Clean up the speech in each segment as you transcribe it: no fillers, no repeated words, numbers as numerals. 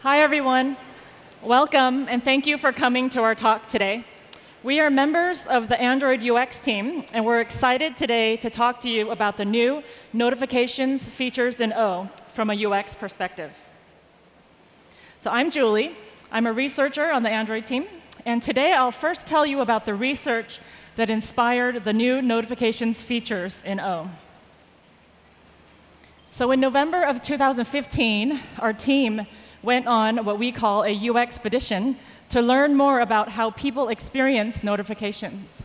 Hi, everyone. Welcome, and thank you for coming to our talk today. We are members of the Android UX team, and we're excited today to talk to you about the new notifications features in O from a UX perspective. So I'm Julie. I'm a researcher on the Android team, and today I'll first tell you about the research that inspired the new notifications features in O. So in November of 2015, our team went on what we call a UX expedition to learn more about how people experience notifications.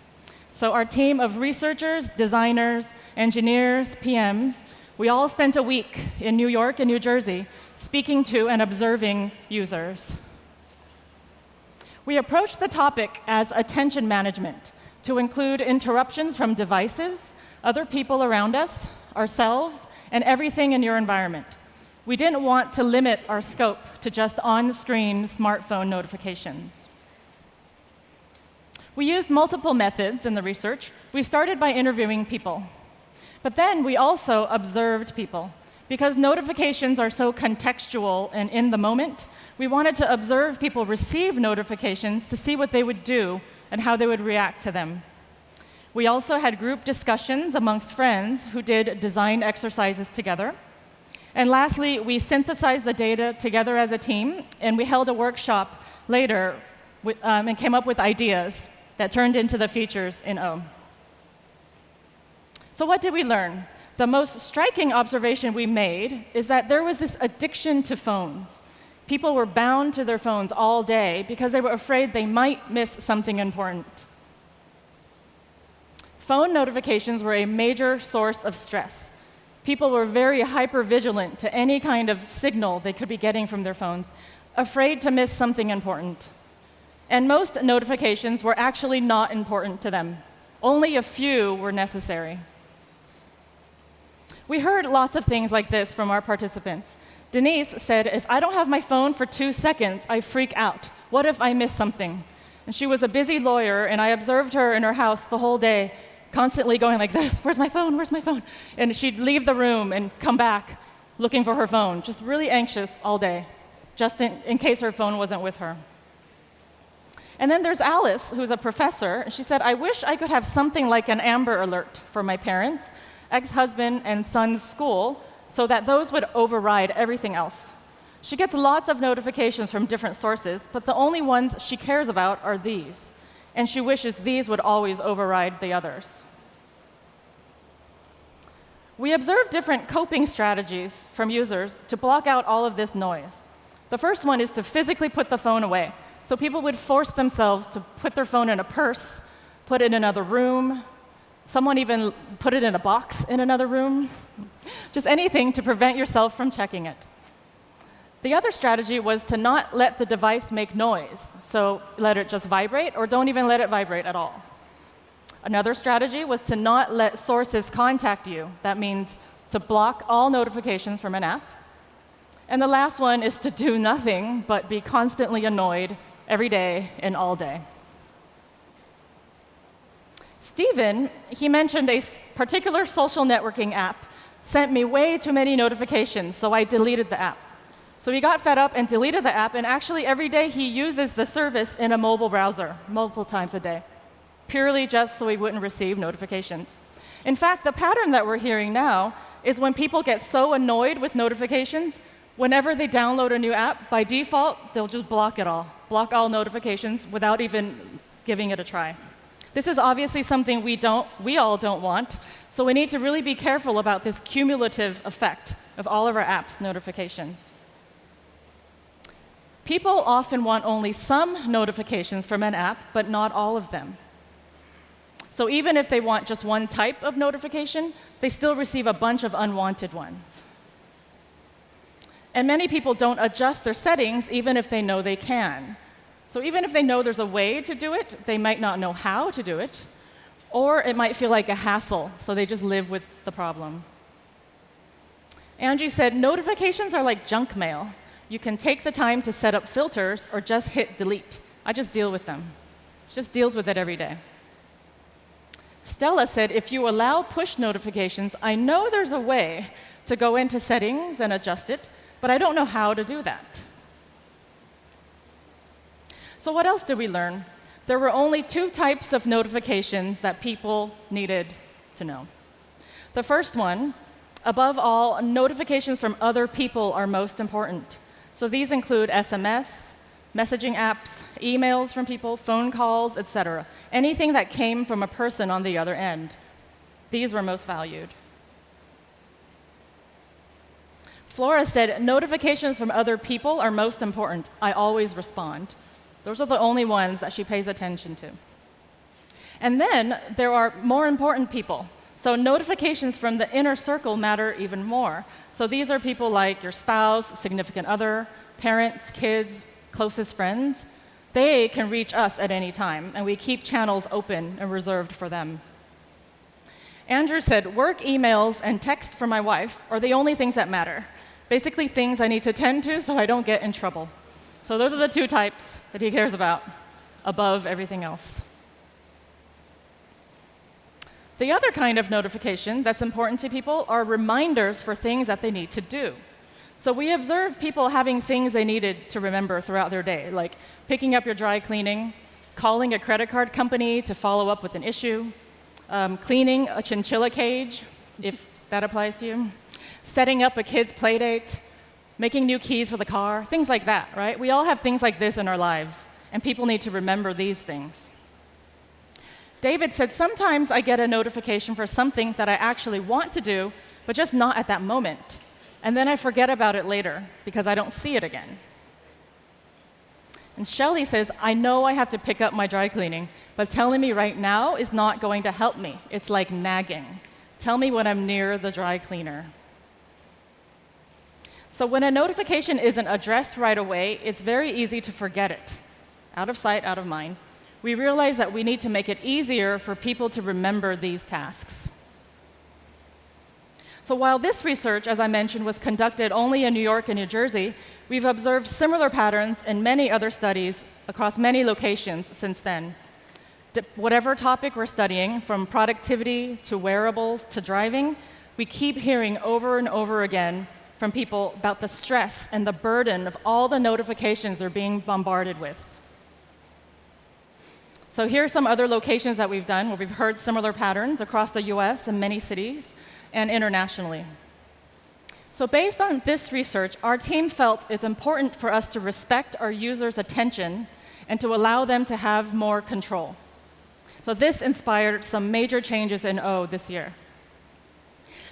So our team of researchers, designers, engineers, PMs, we all spent a week in New York and New Jersey speaking to and observing users. We approached the topic as attention management to include interruptions from devices, other people around us, ourselves, and everything in your environment. We didn't want to limit our scope to just on-screen smartphone notifications. We used multiple methods in the research. We started by interviewing people. But then we also observed people. Because notifications are so contextual and in the moment, we wanted to observe people receive notifications to see what they would do and how they would react to them. We also had group discussions amongst friends who did design exercises together. And lastly, we synthesized the data together as a team, and we held a workshop later and came up with ideas that turned into the features in O. So what did we learn? The most striking observation we made is that there was this addiction to phones. People were bound to their phones all day because they were afraid they might miss something important. Phone notifications were a major source of stress. People were very hyper-vigilant to any kind of signal they could be getting from their phones, afraid to miss something important. And most notifications were actually not important to them. Only a few were necessary. We heard lots of things like this from our participants. Denise said, "If I don't have my phone for 2 seconds, I freak out. What if I miss something?" And she was a busy lawyer, and I observed her in her house the whole day, constantly going like this, "Where's my phone? Where's my phone?" And she'd leave the room and come back looking for her phone, just really anxious all day, just in case her phone wasn't with her. And then there's Alice, who's a professor. She said, "I wish I could have something like an Amber Alert for my parents, ex-husband, and son's school, so that those would override everything else." She gets lots of notifications from different sources, but the only ones she cares about are these. And she wishes these would always override the others. We observed different coping strategies from users to block out all of this noise. The first one is to physically put the phone away. So people would force themselves to put their phone in a purse, put it in another room. Someone even put it in a box in another room. Just anything to prevent yourself from checking it. The other strategy was to not let the device make noise, so let it just vibrate, or don't even let it vibrate at all. Another strategy was to not let sources contact you. That means to block all notifications from an app. And the last one is to do nothing but be constantly annoyed every day and all day. Stephen, he mentioned a particular social networking app sent me way too many notifications, so I deleted the app. So he got fed up and deleted the app, and actually every day he uses the service in a mobile browser, multiple times a day, purely just so he wouldn't receive notifications. In fact, the pattern that we're hearing now is when people get so annoyed with notifications, whenever they download a new app, by default, they'll just block it all, block all notifications without even giving it a try. This is obviously something we all don't want, so we need to really be careful about this cumulative effect of all of our apps' notifications. People often want only some notifications from an app, but not all of them. So even if they want just one type of notification, they still receive a bunch of unwanted ones. And many people don't adjust their settings even if they know they can. So even if they know there's a way to do it, they might not know how to do it, or it might feel like a hassle, so they just live with the problem. Angie said, "Notifications are like junk mail. You can take the time to set up filters or just hit delete. I just deal with them." She just deals with it every day. Stella said, "If you allow push notifications, I know there's a way to go into settings and adjust it, but I don't know how to do that." So what else did we learn? There were only two types of notifications that people needed to know. The first one, above all, notifications from other people are most important. So these include SMS, messaging apps, emails from people, phone calls, etc. Anything that came from a person on the other end. These were most valued. Flora said, notifications from other people are most important. I always respond. Those are the only ones that she pays attention to. And then there are more important people. So notifications from the inner circle matter even more. So these are people like your spouse, significant other, parents, kids, closest friends. They can reach us at any time, and we keep channels open and reserved for them. Andrew said, work emails and text from my wife are the only things that matter. Basically things I need to tend to so I don't get in trouble. So those are the two types that he cares about, above everything else. The other kind of notification that's important to people are reminders for things that they need to do. So we observe people having things they needed to remember throughout their day, like picking up your dry cleaning, calling a credit card company to follow up with an issue, cleaning a chinchilla cage, if that applies to you, setting up a kid's play date, making new keys for the car, things like that, right? We all have things like this in our lives, and people need to remember these things. David said, sometimes I get a notification for something that I actually want to do, but just not at that moment. And then I forget about it later because I don't see it again. And Shelley says, I know I have to pick up my dry cleaning, but telling me right now is not going to help me. It's like nagging. Tell me when I'm near the dry cleaner. So when a notification isn't addressed right away, it's very easy to forget it. Out of sight, out of mind. We realize that we need to make it easier for people to remember these tasks. So while this research, as I mentioned, was conducted only in New York and New Jersey, we've observed similar patterns in many other studies across many locations since then. Whatever topic we're studying, from productivity to wearables to driving, we keep hearing over and over again from people about the stress and the burden of all the notifications they're being bombarded with. So here are some other locations that we've done where we've heard similar patterns across the US and many cities and internationally. So based on this research, our team felt it's important for us to respect our users' attention and to allow them to have more control. So this inspired some major changes in O this year.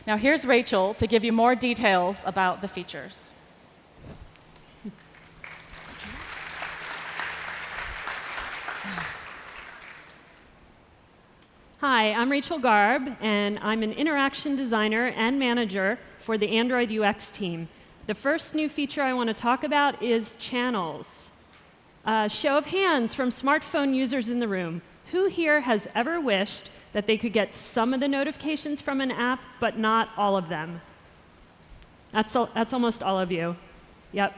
Now here's Rachel to give you more details about the features. Hi, I'm Rachel Garb, and I'm an interaction designer and manager for the Android UX team. The first new feature I want to talk about is channels. Show of hands from smartphone users in the room. Who here has ever wished that they could get some of the notifications from an app, but not all of them? That's almost all of you. Yep.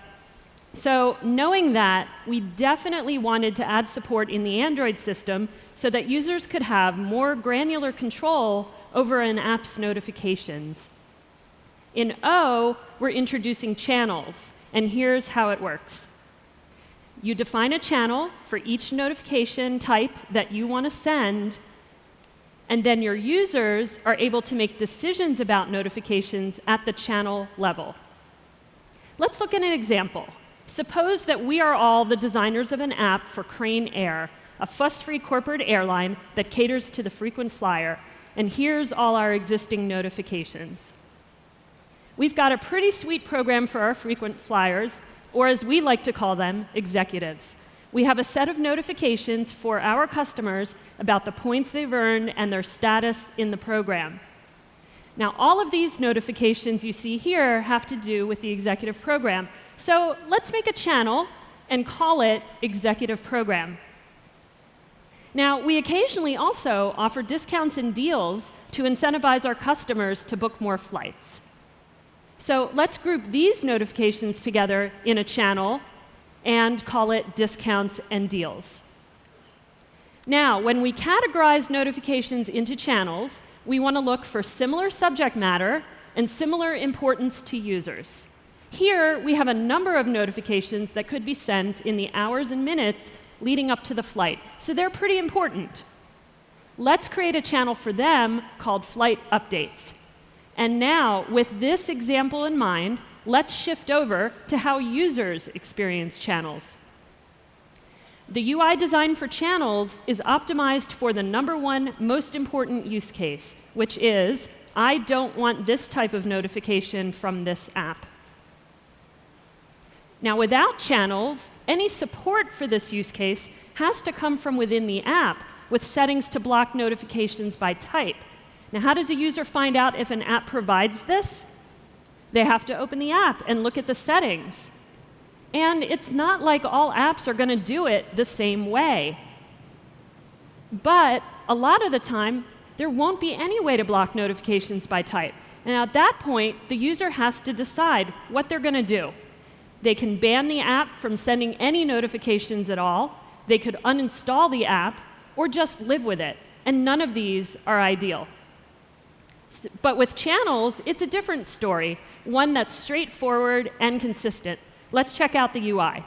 So knowing that, we definitely wanted to add support in the Android system so that users could have more granular control over an app's notifications. In O, we're introducing channels, and here's how it works. You define a channel for each notification type that you want to send, and then your users are able to make decisions about notifications at the channel level. Let's look at an example. Suppose that we are all the designers of an app for Crane Air, a fuss-free corporate airline that caters to the frequent flyer, and here's all our existing notifications. We've got a pretty sweet program for our frequent flyers, or as we like to call them, executives. We have a set of notifications for our customers about the points they've earned and their status in the program. Now, all of these notifications you see here have to do with the executive program. So let's make a channel and call it Executive Program. Now, we occasionally also offer discounts and deals to incentivize our customers to book more flights. So let's group these notifications together in a channel and call it Discounts and Deals. Now, when we categorize notifications into channels, we want to look for similar subject matter and similar importance to users. Here, we have a number of notifications that could be sent in the hours and minutes leading up to the flight. So they're pretty important. Let's create a channel for them called Flight Updates. And now, with this example in mind, let's shift over to how users experience channels. The UI design for channels is optimized for the #1 most important use case, which is, I don't want this type of notification from this app. Now, without channels, any support for this use case has to come from within the app with settings to block notifications by type. Now, how does a user find out if an app provides this? They have to open the app and look at the settings. And it's not like all apps are going to do it the same way. But a lot of the time, there won't be any way to block notifications by type. And at that point, the user has to decide what they're going to do. They can ban the app from sending any notifications at all. They could uninstall the app or just live with it. And none of these are ideal. But with channels, it's a different story, one that's straightforward and consistent. Let's check out the UI.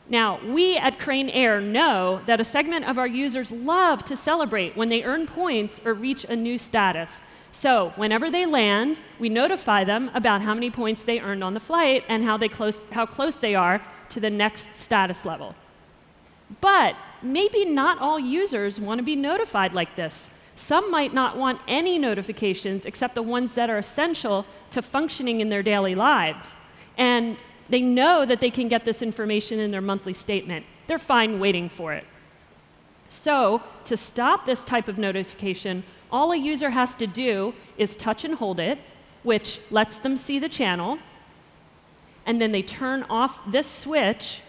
Now, we at Crane Air know that a segment of our users love to celebrate when they earn points or reach a new status. So whenever they land, we notify them about how many points they earned on the flight and how close they are to the next status level. But maybe not all users want to be notified like this. Some might not want any notifications except the ones that are essential to functioning in their daily lives. And they know that they can get this information in their monthly statement. They're fine waiting for it. So to stop this type of notification, all a user has to do is touch and hold it, which lets them see the channel, and then they turn off this switch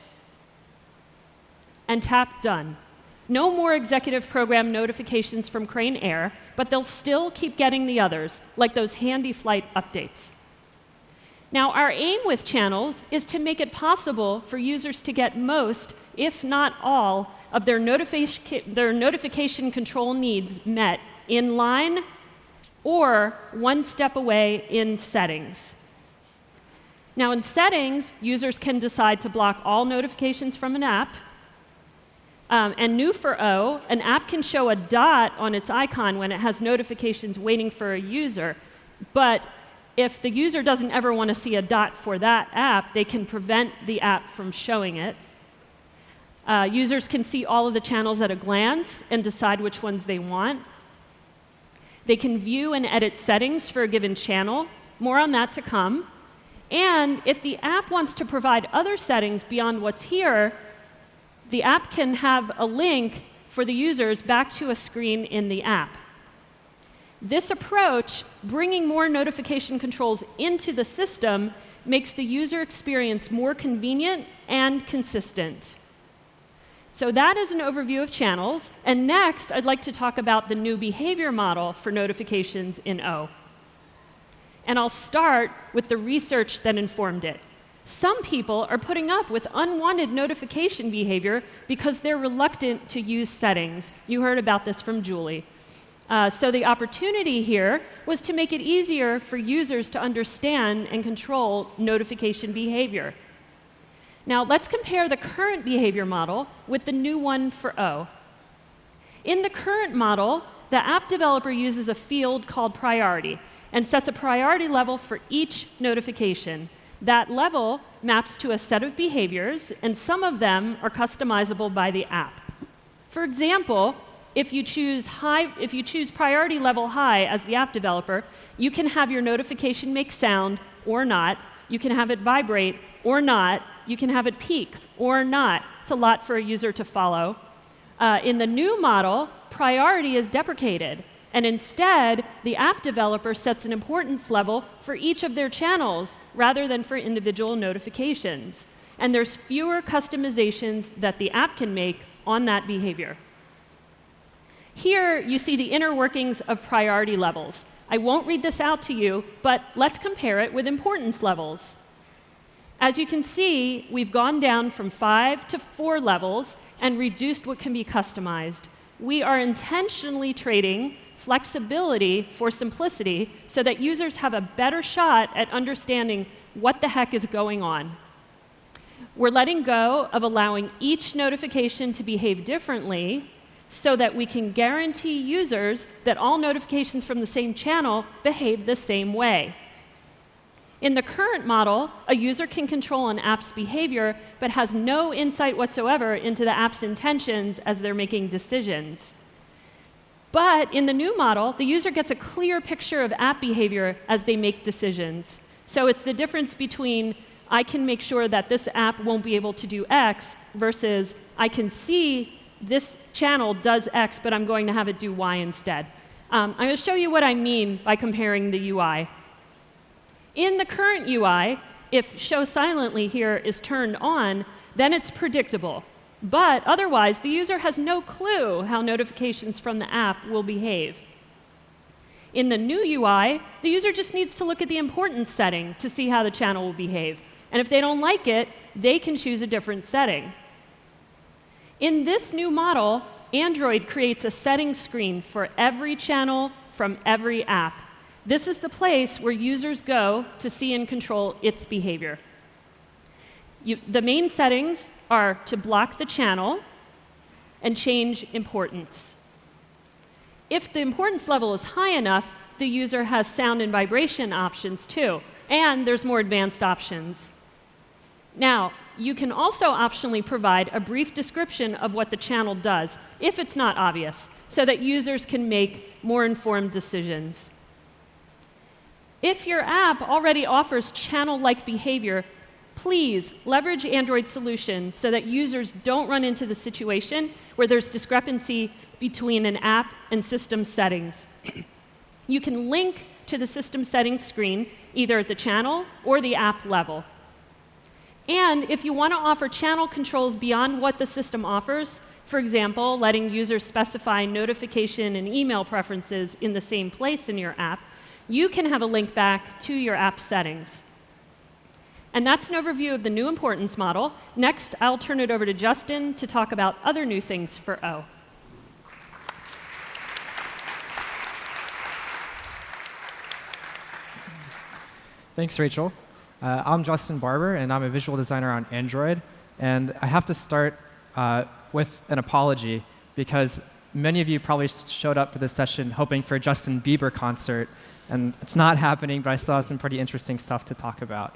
and tap Done. No more executive program notifications from Crane Air, but they'll still keep getting the others, like those handy flight updates. Now, our aim with channels is to make it possible for users to get most, if not all, of their notification control needs met in line or one step away in settings. Now, in settings, users can decide to block all notifications from an app. And new for O, an app can show a dot on its icon when it has notifications waiting for a user. But if the user doesn't ever want to see a dot for that app, they can prevent the app from showing it. Users can see all of the channels at a glance and decide which ones they want. They can view and edit settings for a given channel. More on that to come. And if the app wants to provide other settings beyond what's here, the app can have a link for the users back to a screen in the app. This approach, bringing more notification controls into the system, makes the user experience more convenient and consistent. So that is an overview of channels. And next, I'd like to talk about the new behavior model for notifications in O. And I'll start with the research that informed it. Some people are putting up with unwanted notification behavior because they're reluctant to use settings. You heard about this from Julie. So the opportunity here was to make it easier for users to understand and control notification behavior. Now, let's compare the current behavior model with the new one for O. In the current model, the app developer uses a field called priority and sets a priority level for each notification. That level maps to a set of behaviors, and some of them are customizable by the app. For example, if you choose priority level high as the app developer, you can have your notification make sound or not. You can have it vibrate or not. You can have it peak or not. It's a lot for a user to follow. In the new model, priority is deprecated. And instead, the app developer sets an importance level for each of their channels rather than for individual notifications. And there's fewer customizations that the app can make on that behavior. Here, you see the inner workings of priority levels. I won't read this out to you, but let's compare it with importance levels. As you can see, we've gone down from 5 to 4 levels and reduced what can be customized. We are intentionally trading flexibility for simplicity so that users have a better shot at understanding what the heck is going on. We're letting go of allowing each notification to behave differently so that we can guarantee users that all notifications from the same channel behave the same way. In the current model, a user can control an app's behavior but has no insight whatsoever into the app's intentions as they're making decisions. But in the new model, the user gets a clear picture of app behavior as they make decisions. So it's the difference between I can make sure that this app won't be able to do X versus I can see this channel does X, but I'm going to have it do Y instead. I'm going to show you what I mean by comparing the UI. In the current UI, if show silently here is turned on, then it's predictable. But otherwise, the user has no clue how notifications from the app will behave. In the new UI, the user just needs to look at the importance setting to see how the channel will behave. And if they don't like it, they can choose a different setting. In this new model, Android creates a settings screen for every channel from every app. This is the place where users go to see and control its behavior. The main settings are to block the channel and change importance. If the importance level is high enough, the user has sound and vibration options too, and there's more advanced options. Now, you can also optionally provide a brief description of what the channel does, if it's not obvious, so that users can make more informed decisions. If your app already offers channel-like behavior, please leverage Android solution so that users don't run into the situation where there's discrepancy between an app and system settings. You can link to the system settings screen either at the channel or the app level. And if you want to offer channel controls beyond what the system offers, for example, letting users specify notification and email preferences in the same place in your app, you can have a link back to your app settings. And that's an overview of the new importance model. Next, I'll turn it over to Justin to talk about other new things for O. Thanks, Rachel. I'm Justin Barber, and I'm a visual designer on Android. And I have to start with an apology, because many of you probably showed up for this session hoping for a Justin Bieber concert, and it's not happening, but I still have some pretty interesting stuff to talk about.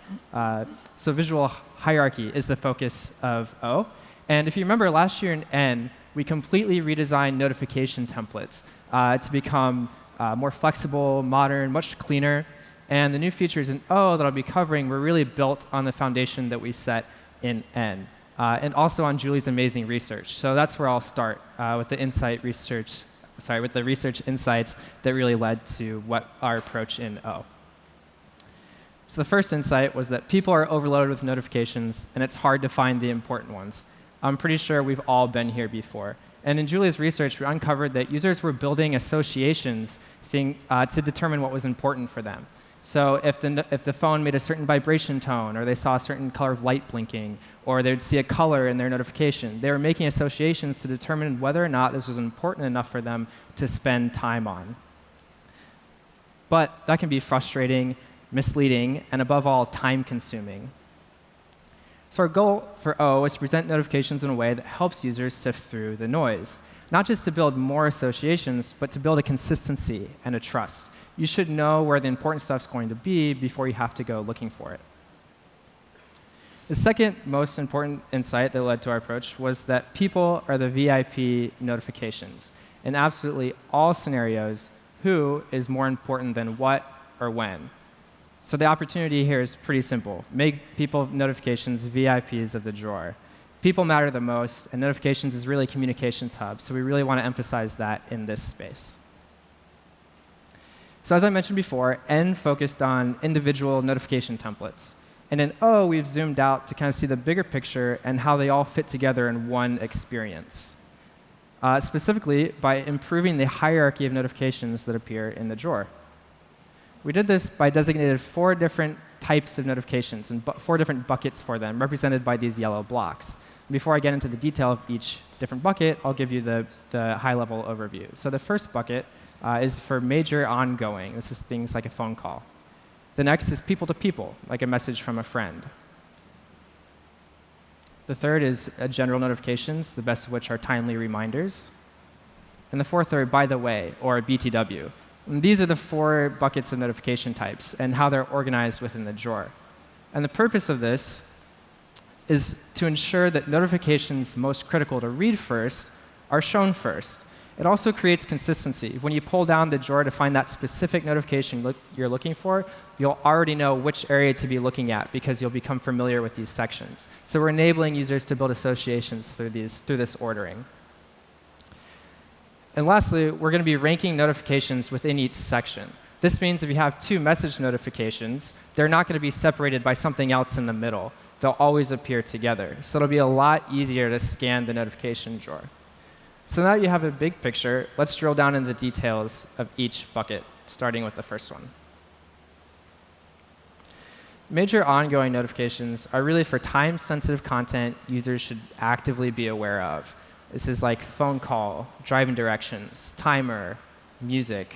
So visual hierarchy is the focus of O. And if you remember last year in N, we completely redesigned notification templates to become more flexible, modern, much cleaner. And the new features in O that I'll be covering were really built on the foundation that we set in N. And also on Julie's amazing research. So that's where I'll start with the research insights that really led to what our approach in O. So the first insight was that people are overloaded with notifications, and it's hard to find the important ones. I'm pretty sure we've all been here before. And in Julie's research, we uncovered that users were building associations to determine what was important for them. So if the phone made a certain vibration tone, or they saw a certain color of light blinking, or they'd see a color in their notification, they were making associations to determine whether or not this was important enough for them to spend time on. But that can be frustrating, misleading, and above all, time-consuming. So our goal for O is to present notifications in a way that helps users sift through the noise, not just to build more associations, but to build a consistency and a trust. You should know where the important stuff's going to be before you have to go looking for it. The second most important insight that led to our approach was that people are the VIP notifications. In absolutely all scenarios, who is more important than what or when. So the opportunity here is pretty simple. Make people notifications VIPs of the drawer. People matter the most, and notifications is really a communications hub, so we really want to emphasize that in this space. So as I mentioned before, N focused on individual notification templates. And in O, we've zoomed out to kind of see the bigger picture and how they all fit together in one experience. Specifically, by improving the hierarchy of notifications that appear in the drawer. We did this by designating 4 different types of notifications and 4 different buckets for them, represented by these yellow blocks. Before I get into the detail of each different bucket, I'll give you the high-level overview. So the first bucket is for major ongoing. This is things like a phone call. The next is people to people, like a message from a friend. The third is general notifications, the best of which are timely reminders. And the fourth are by the way, or BTW. And these are the 4 buckets of notification types and how they're organized within the drawer. And the purpose of this is to ensure that notifications most critical to read first are shown first. It also creates consistency. When you pull down the drawer to find that specific notification you're looking for, you'll already know which area to be looking at because you'll become familiar with these sections. So we're enabling users to build associations through this ordering. And lastly, we're going to be ranking notifications within each section. This means if you have 2 message notifications, they're not going to be separated by something else in the middle. They'll always appear together. So it'll be a lot easier to scan the notification drawer. So now that you have a big picture, let's drill down into the details of each bucket, starting with the first one. Major ongoing notifications are really for time-sensitive content users should actively be aware of. This is like phone call, driving directions, timer, music.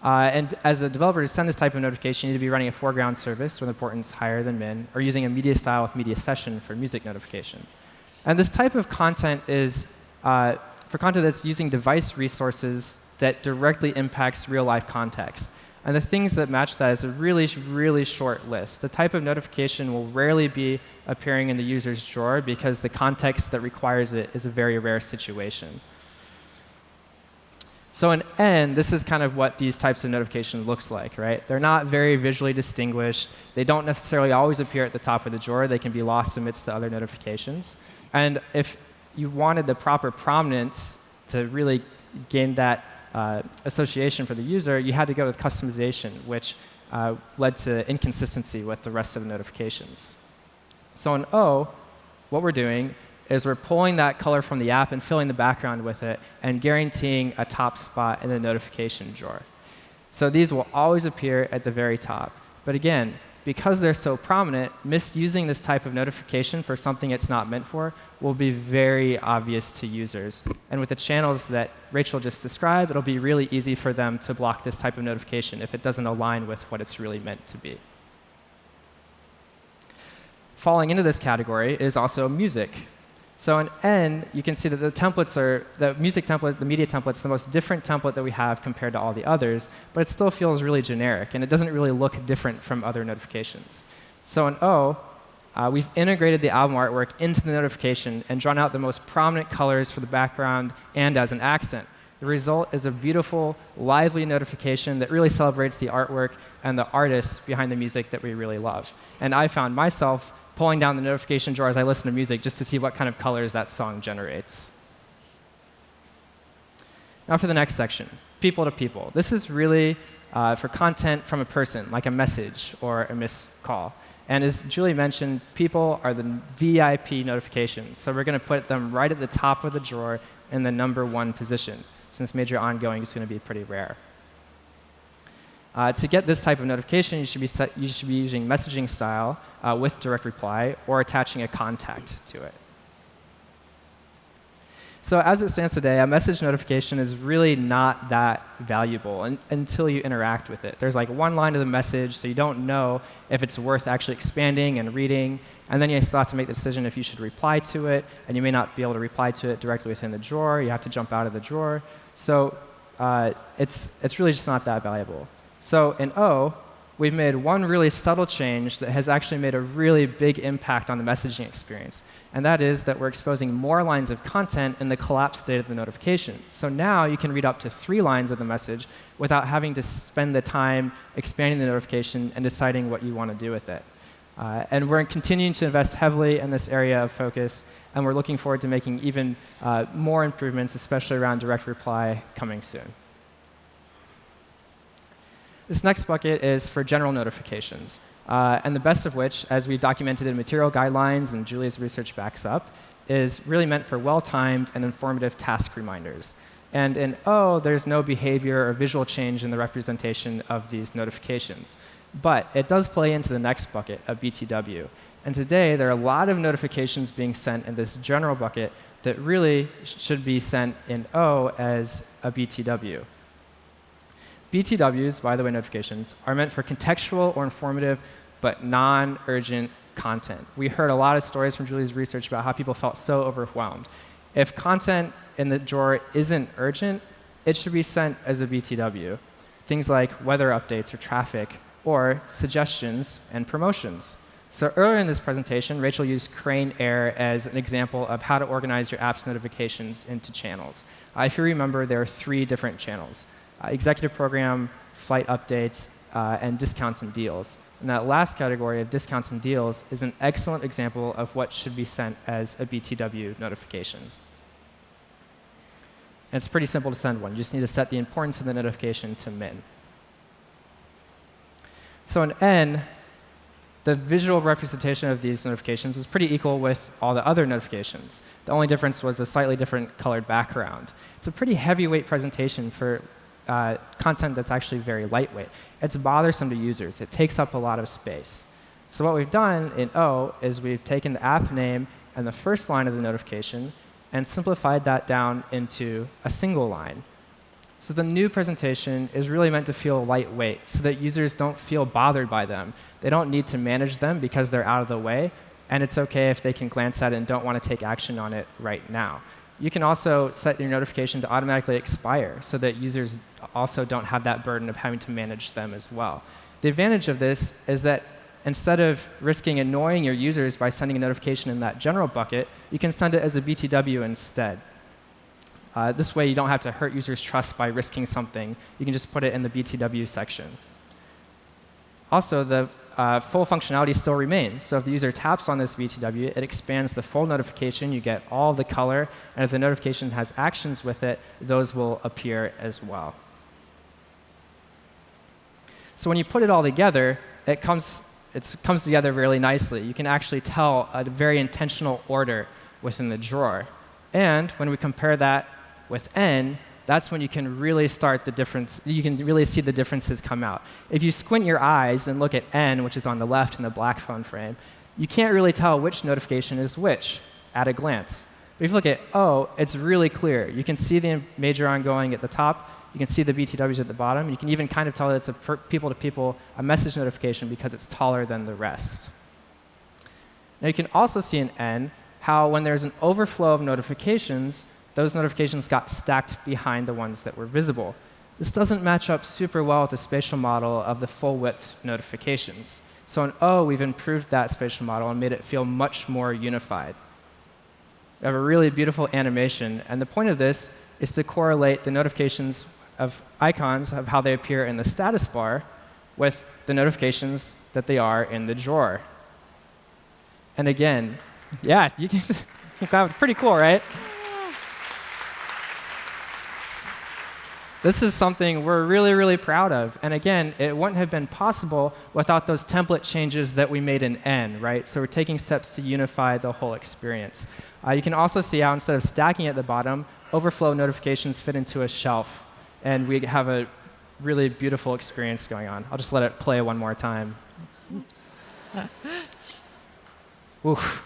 And as a developer, to send this type of notification, you need to be running a foreground service with importance higher than min, or using a media style with media session for music notification. And this type of content is for content that's using device resources that directly impacts real-life context. And the things that match that is a really, really short list. The type of notification will rarely be appearing in the user's drawer because the context that requires it is a very rare situation. So in N, this is kind of what these types of notifications looks like, right? They're not very visually distinguished. They don't necessarily always appear at the top of the drawer. They can be lost amidst the other notifications. And if you wanted the proper prominence to really gain that association for the user, you had to go with customization, which led to inconsistency with the rest of the notifications. So in O, what we're doing is we're pulling that color from the app and filling the background with it and guaranteeing a top spot in the notification drawer. So these will always appear at the very top. But again, because they're so prominent, misusing this type of notification for something it's not meant for will be very obvious to users. And with the channels that Rachel just described, it'll be really easy for them to block this type of notification if it doesn't align with what it's really meant to be. Falling into this category is also music. So in N, you can see that the templates are, the music template, the media template's the most different template that we have compared to all the others, but it still feels really generic, and it doesn't really look different from other notifications. So in O, we've integrated the album artwork into the notification and drawn out the most prominent colors for the background and as an accent. The result is a beautiful, lively notification that really celebrates the artwork and the artists behind the music that we really love. And I found myself pulling down the notification drawer as I listen to music just to see what kind of colors that song generates. Now for the next section, people to people. This is really for content from a person, like a message or a missed call. And as Julie mentioned, people are the VIP notifications. So we're going to put them right at the top of the drawer in the #1 position, since major ongoing is going to be pretty rare. To get this type of notification, you should be using messaging style with direct reply or attaching a contact to it. So as it stands today, a message notification is really not that valuable until you interact with it. There's like one line of the message, so you don't know if it's worth actually expanding and reading. And then you still have to make the decision if you should reply to it, and you may not be able to reply to it directly within the drawer. You have to jump out of the drawer. So it's really just not that valuable. So in O, we've made one really subtle change that has actually made a really big impact on the messaging experience. And that is that we're exposing more lines of content in the collapsed state of the notification. So now you can read up to 3 lines of the message without having to spend the time expanding the notification and deciding what you want to do with it. And we're continuing to invest heavily in this area of focus, and we're looking forward to making even more improvements, especially around direct reply, coming soon. This next bucket is for general notifications, and the best of which, as we've documented in material guidelines and Julia's research backs up, is really meant for well-timed and informative task reminders. And in O, there's no behavior or visual change in the representation of these notifications. But it does play into the next bucket of BTW. And today, there are a lot of notifications being sent in this general bucket that really should be sent in O as a BTW. BTWs, by the way, notifications, are meant for contextual or informative but non-urgent content. We heard a lot of stories from Julie's research about how people felt so overwhelmed. If content in the drawer isn't urgent, it should be sent as a BTW. Things like weather updates or traffic, or suggestions and promotions. So earlier in this presentation, Rachel used Crane Air as an example of how to organize your app's notifications into channels. If you remember, there are 3 different channels: executive program, flight updates, and discounts and deals. And that last category of discounts and deals is an excellent example of what should be sent as a BTW notification. And it's pretty simple to send one. You just need to set the importance of the notification to min. So in N, the visual representation of these notifications was pretty equal with all the other notifications. The only difference was a slightly different colored background. It's a pretty heavyweight presentation for content that's actually very lightweight. It's bothersome to users. It takes up a lot of space. So what we've done in O is we've taken the app name and the first line of the notification and simplified that down into a single line. So the new presentation is really meant to feel lightweight so that users don't feel bothered by them. They don't need to manage them because they're out of the way, and it's OK if they can glance at it and don't want to take action on it right now. You can also set your notification to automatically expire so that users also don't have that burden of having to manage them as well. The advantage of this is that instead of risking annoying your users by sending a notification in that general bucket, you can send it as a BTW instead. This way, you don't have to hurt users' trust by risking something. You can just put it in the BTW section. Also, the full functionality still remains. So if the user taps on this BTW, it expands the full notification. You get all the color. And if the notification has actions with it, those will appear as well. So when you put it all together, it comes together really nicely. You can actually tell a very intentional order within the drawer. And when we compare that with N, that's when you can really start the difference. You can really see the differences come out. If you squint your eyes and look at N, which is on the left in the black phone frame, you can't really tell which notification is which at a glance. But if you look at O, it's really clear. You can see the major ongoing at the top. You can see the BTWs at the bottom. You can even kind of tell that it's a people-to-people, a message notification because it's taller than the rest. Now you can also see in N how when there's an overflow of notifications, those notifications got stacked behind the ones that were visible. This doesn't match up super well with the spatial model of the full-width notifications. So in O, we've improved that spatial model and made it feel much more unified. We have a really beautiful animation, and the point of this is to correlate the notifications of icons of how they appear in the status bar with the notifications that they are in the drawer. And again, yeah, you can pretty cool, right? This is something we're really, really proud of. And again, it wouldn't have been possible without those template changes that we made in N, right? So we're taking steps to unify the whole experience. You can also see how instead of stacking at the bottom, overflow notifications fit into a shelf. And we have a really beautiful experience going on. I'll just let it play one more time. Oof.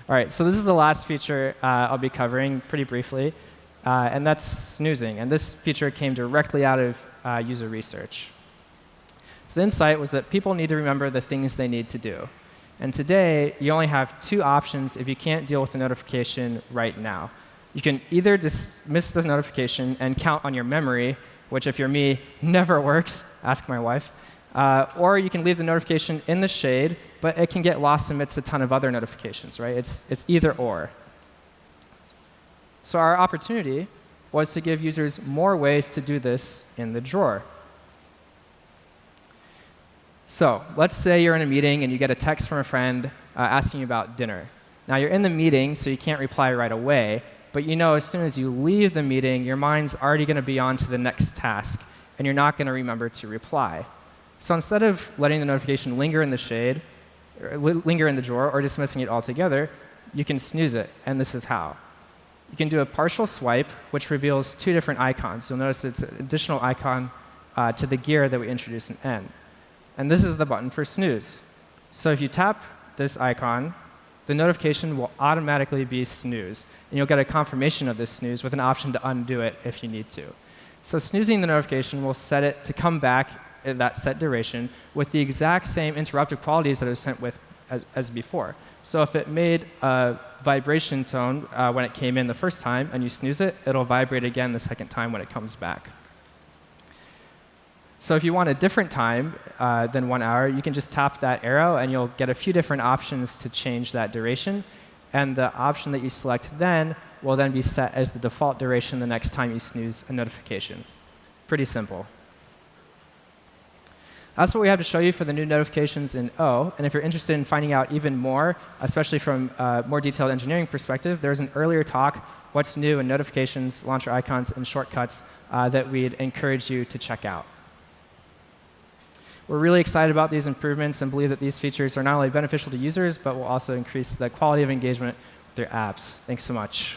All right, so this is the last feature I'll be covering pretty briefly, and that's snoozing. And this feature came directly out of user research. So the insight was that people need to remember the things they need to do. And today, you only have 2 options if you can't deal with the notification right now. You can either dismiss the notification and count on your memory, which if you're me, never works. Ask my wife. Or you can leave the notification in the shade, but it can get lost amidst a ton of other notifications, right? It's either or. So our opportunity was to give users more ways to do this in the drawer. So let's say you're in a meeting and you get a text from a friend asking you about dinner. Now you're in the meeting, so you can't reply right away, but you know as soon as you leave the meeting, your mind's already going to be on to the next task, and you're not going to remember to reply. So instead of letting the notification linger in the shade, or linger in the drawer, or dismissing it altogether, you can snooze it, and this is how. You can do a partial swipe, which reveals 2 different icons. You'll notice it's an additional icon to the gear that we introduced in N. And this is the button for snooze. So if you tap this icon, the notification will automatically be snooze. And you'll get a confirmation of this snooze with an option to undo it if you need to. So snoozing the notification will set it to come back that set duration with the exact same interrupted qualities that it was sent with as before. So if it made a vibration tone when it came in the first time and you snooze it, it'll vibrate again the second time when it comes back. So if you want a different time than 1 hour, you can just tap that arrow and you'll get a few different options to change that duration. And the option that you select then will then be set as the default duration the next time you snooze a notification. Pretty simple. That's what we have to show you for the new notifications in O. And if you're interested in finding out even more, especially from a more detailed engineering perspective, there's an earlier talk, What's New in Notifications, Launcher Icons, and Shortcuts, that we'd encourage you to check out. We're really excited about these improvements and believe that these features are not only beneficial to users, but will also increase the quality of engagement with their apps. Thanks so much.